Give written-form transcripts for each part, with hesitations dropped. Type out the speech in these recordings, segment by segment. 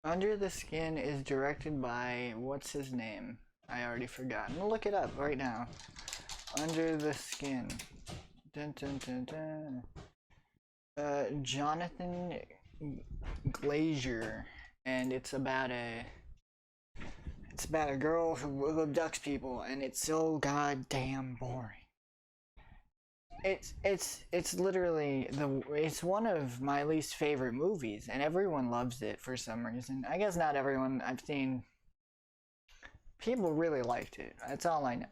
Under the Skin is directed by, what's his name? I already forgot. I'm gonna look it up right now. Under the Skin. Dun, dun, dun, dun. Jonathan Glazer, and it's about a girl who abducts people, and it's so goddamn boring. It's literally it's one of my least favorite movies, and everyone loves it for some reason. I guess not everyone. I've seen people really liked it. That's all I know.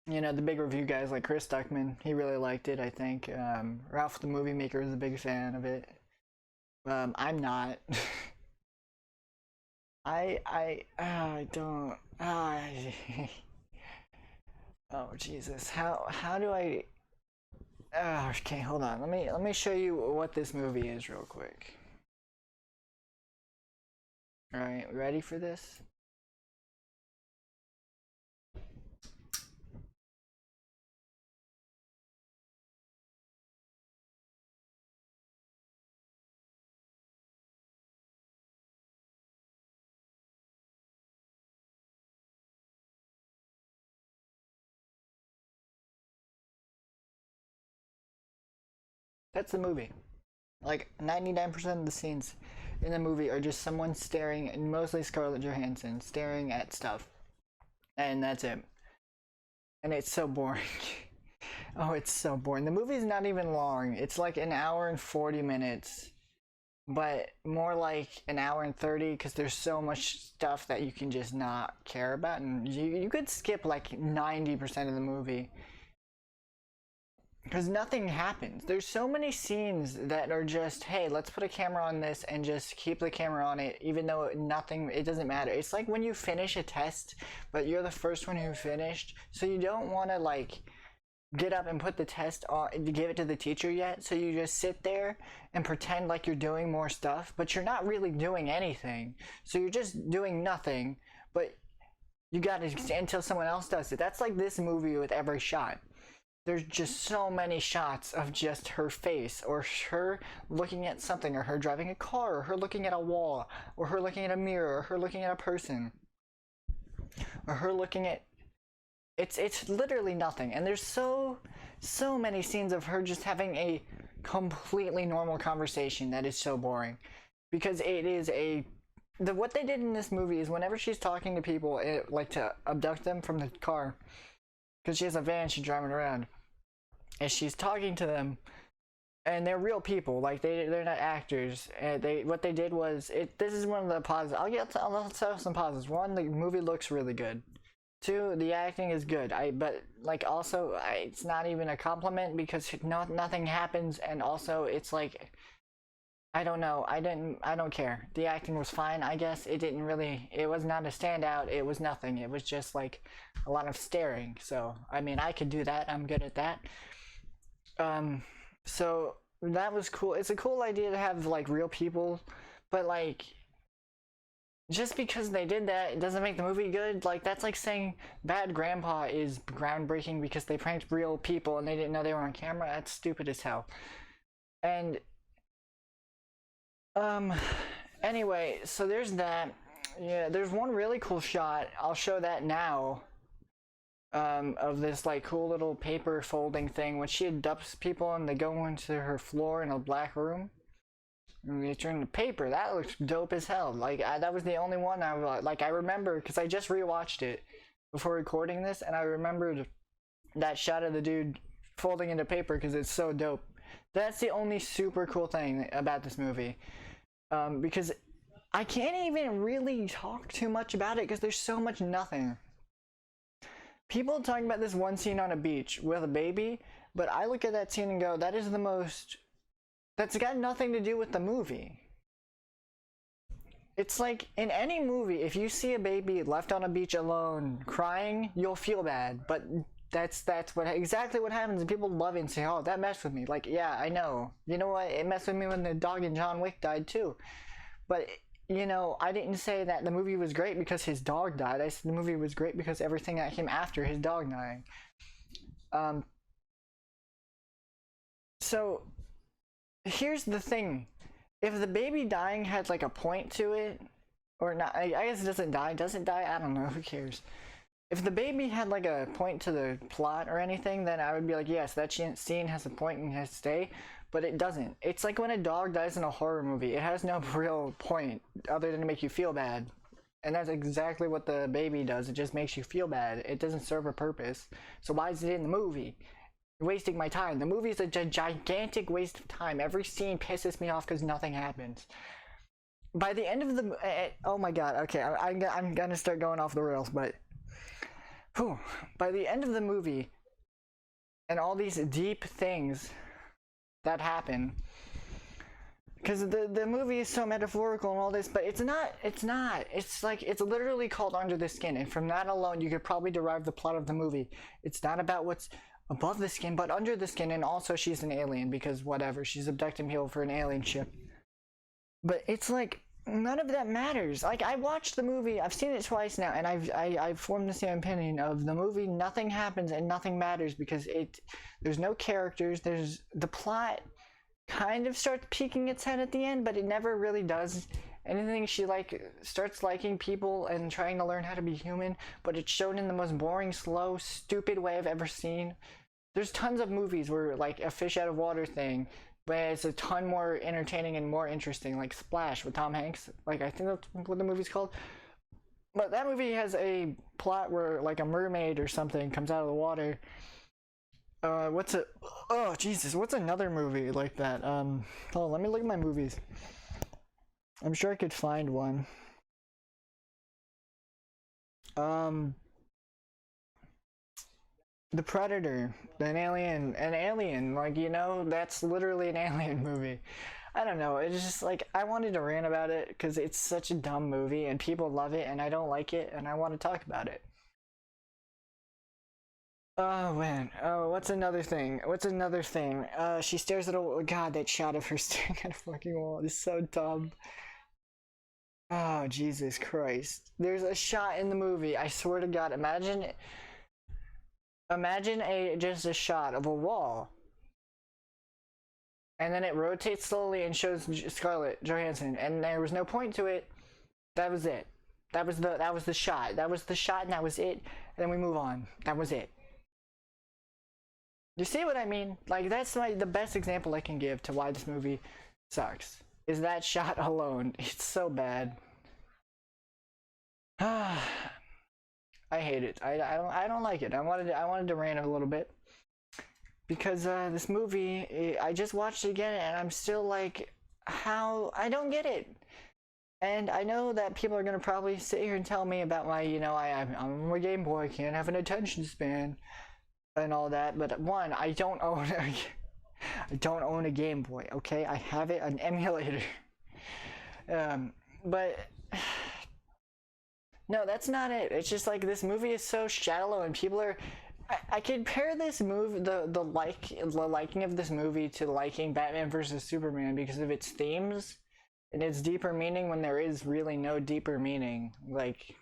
You know, the big review guys like Chris Stuckman, he really liked it, I think. Ralph the Movie Maker is a big fan of it. I'm not. I don't. Oh Jesus! How do I? Okay, hold on. Let me show you what this movie is real quick. All right, ready for this? That's the movie. Like 99% of the scenes in the movie are just someone staring, and mostly Scarlett Johansson staring at stuff, and that's it. And it's so boring. Oh, it's so boring. The movie's not even long. It's like an hour and 40 minutes, but more like an hour and 30 because there's so much stuff that you can just not care about, and you could skip like 90% of the movie because nothing happens. There's so many scenes that are just, hey, let's put a camera on this and just keep the camera on it, even though it doesn't matter. It's like when you finish a test, but you're the first one who finished, so you don't want to like get up and put the test on to give it to the teacher yet, so you just sit there and pretend like you're doing more stuff, but you're not really doing anything, so you're just doing nothing, but you gotta until someone else does it. That's like this movie with every shot. There's just so many shots of just her face, or her looking at something, or her driving a car, or her looking at a wall, or her looking at a mirror, or her looking at a person, or her looking at it's literally nothing. And there's so many scenes of her just having a completely normal conversation that is so boring, because it is what they did in this movie is whenever she's talking to people, like to abduct them from the car, because she has a van she's driving around, and she's talking to them, and they're real people, like they're not actors. And what they did was this is one of the pauses. I'll tell some pauses. One, the movie looks really good. Two, the acting is good. But like also, it's not even a compliment because nothing happens, and also it's like, I don't know. I don't care. The acting was fine, I guess. It was not a standout. It was nothing. It was just like a lot of staring. So, I mean, I could do that. I'm good at that. So that was cool. It's a cool idea to have like real people, but like, just because they did that, it doesn't make the movie good. Like, that's like saying Bad Grandpa is groundbreaking because they pranked real people and they didn't know they were on camera. That's stupid as hell. And anyway, so there's that. Yeah, there's one really cool shot. I'll show that now. Of this like cool little paper folding thing when she abducts people and they go into her floor in a black room. And they turn the paper. That looks dope as hell. Like that was the only one I remember because I just rewatched it before recording this, and I remembered that shot of the dude folding into paper because it's so dope. That's the only super cool thing about this movie, because I can't even really talk too much about it because there's so much nothing. People talking about this one scene on a beach with a baby, but I look at that scene and go, that is the most... That's got nothing to do with the movie. It's like, in any movie, if you see a baby left on a beach alone, crying, you'll feel bad, but that's exactly what happens, and people love it and say, oh, that messed with me. Like, yeah, I know. You know what? It messed with me when the dog in John Wick died, too. But... you know, I didn't say that the movie was great because his dog died. I said the movie was great because everything that came after his dog dying. So, here's the thing. If the baby dying had like a point to it, or not. I guess it doesn't die. Doesn't die? I don't know. Who cares? If the baby had like a point to the plot or anything, then I would be like, yes, that scene has a point and has to stay. But it doesn't. It's like when a dog dies in a horror movie. It has no real point other than to make you feel bad. And that's exactly what the baby does. It just makes you feel bad. It doesn't serve a purpose. So why is it in the movie? You're wasting my time. The movie is a gigantic waste of time. Every scene pisses me off because nothing happens. By the end of the... oh my god, okay, I'm gonna start going off the rails, but... whew, by the end of the movie, and all these deep things that happen... because the movie is so metaphorical and all this, but it's not. It's like, it's literally called Under the Skin, and from that alone, you could probably derive the plot of the movie. It's not about what's above the skin, but under the skin, and also she's an alien, because whatever, she's abducting people for an alien ship. But it's like, none of that matters. Like, I watched the movie, I've seen it twice now, and I've formed the same opinion of the movie. Nothing happens and nothing matters, because there's no characters, there's the plot kind of starts peeking its head at the end, but it never really does anything. She like starts liking people and trying to learn how to be human, but it's shown in the most boring, slow, stupid way I've ever seen. There's tons of movies where like a fish out of water thing, but it's a ton more entertaining and more interesting, like Splash with Tom Hanks. Like, I think that's what the movie's called. But that movie has a plot where like a mermaid or something comes out of the water. Oh Jesus, what's another movie like that? Hold on, let me look at my movies. I'm sure I could find one. The Predator, an alien, like, you know, that's literally an alien movie. I don't know, it's just like, I wanted to rant about it because it's such a dumb movie and people love it and I don't like it and I want to talk about it. Oh man, oh, what's another thing? She stares at a... god, that shot of her staring at a fucking wall is so dumb. Oh, Jesus Christ. There's a shot in the movie, I swear to God, imagine just a shot of a wall. And then it rotates slowly and shows Scarlett Johansson, and there was no point to it. That was it. That was the shot. That was the shot and that was it. And then we move on. That was it. You see what I mean? Like, that's the best example I can give to why this movie sucks. Is that shot alone. It's so bad. I hate it. I don't like it. I wanted to rant a little bit. Because this movie, I just watched it again and I'm still like, how? I don't get it. And I know that people are going to probably sit here and tell me about my, you know, I'm a Game Boy, I can't have an attention span. And all that, but one, I don't own a Game Boy, okay? I have it an emulator. But no, that's not it. It's just like, this movie is so shallow and people are... I compare this movie, the liking of this movie to liking Batman vs Superman because of its themes and its deeper meaning when there is really no deeper meaning. Like,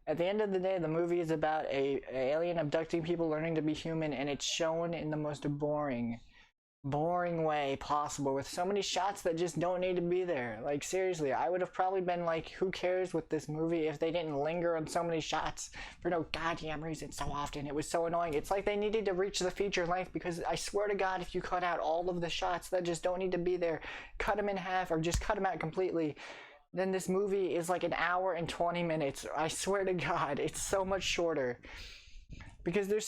at the end of the day, the movie is about a alien abducting people, learning to be human, and it's shown in the most boring way possible, with so many shots that just don't need to be there. Like, seriously, I would have probably been like, who cares with this movie if they didn't linger on so many shots for no goddamn reason so often. It was so annoying. It's like they needed to reach the feature length, because I swear to God, if you cut out all of the shots that just don't need to be there, cut them in half or just cut them out completely, then this movie is like an hour and 20 minutes. I swear to God, it's so much shorter. Because there's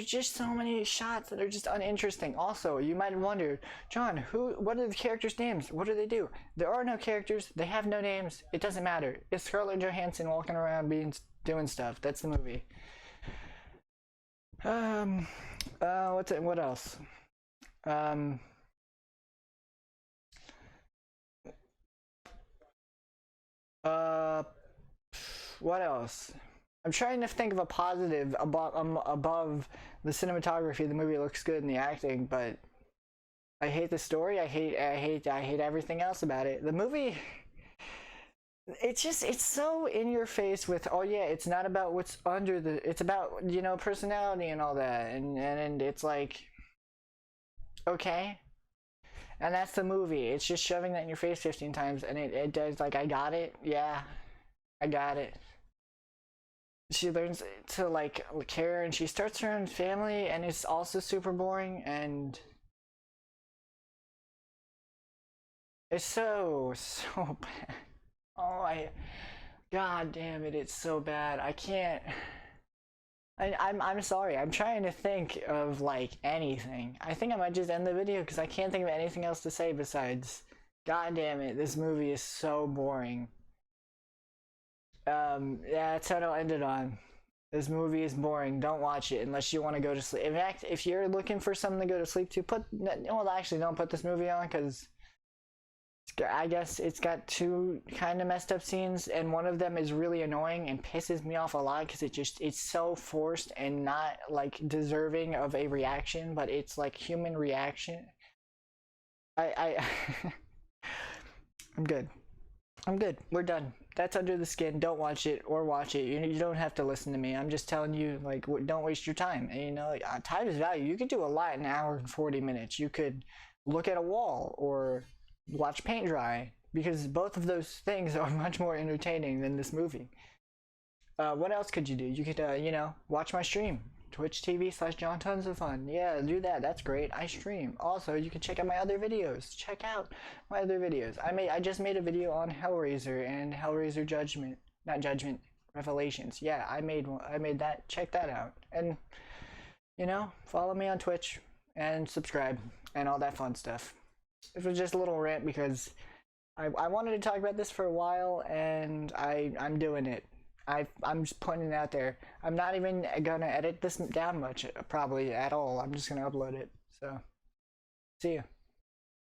just so many shots that are just uninteresting. Also, you might wonder, John, what are the characters' names? What do they do? There are no characters. They have no names. It doesn't matter. It's Scarlett Johansson walking around doing stuff. That's the movie. What else? What else? I'm trying to think of a positive above the cinematography. The movie looks good and the acting, but I hate the story. I hate everything else about it. The movie, it's so in your face with, oh yeah, it's not about what's under it's about, you know, personality and all that, and it's like, okay. And that's the movie. It's just shoving that in your face 15 times, and it does, like, I got it. Yeah, I got it. She learns to, like, care, and she starts her own family, and it's also super boring, and it's so bad. Oh, God damn it, it's so bad. I can't. I'm sorry. I'm trying to think of, like, anything. I think I might just end the video because I can't think of anything else to say besides, God damn it, this movie is so boring. Yeah, that's what I'll end it on. This movie is boring. Don't watch it unless you want to go to sleep. In fact, if you're looking for something to go to sleep to, well, actually, don't put this movie on because I guess it's got two kind of messed up scenes, and one of them is really annoying and pisses me off a lot because it's so forced and not, like, deserving of a reaction, but it's like human reaction. I I'm good. I'm good. We're done. That's Under the Skin. Don't watch it or watch it. You don't have to listen to me. I'm just telling you, like, don't waste your time. And, you know, like, time is value. You could do a lot in an hour and 40 minutes. You could look at a wall or watch paint dry, because both of those things are much more entertaining than this movie. What else could you do? You could, you know, watch my stream. Twitch.tv/John Tons of Fun. Yeah, do that. That's great. I stream. Also, you can check out my other videos. Check out my other videos. I just made a video on Hellraiser and Hellraiser Judgment. Not Judgment, Revelations. Yeah, I made that. Check that out. And, you know, follow me on Twitch and subscribe and all that fun stuff. It was just a little rant because I wanted to talk about this for a while, and I'm doing it. I'm just putting it out there. I'm not even gonna edit this down much, probably at all. I'm just gonna upload it. So, see ya.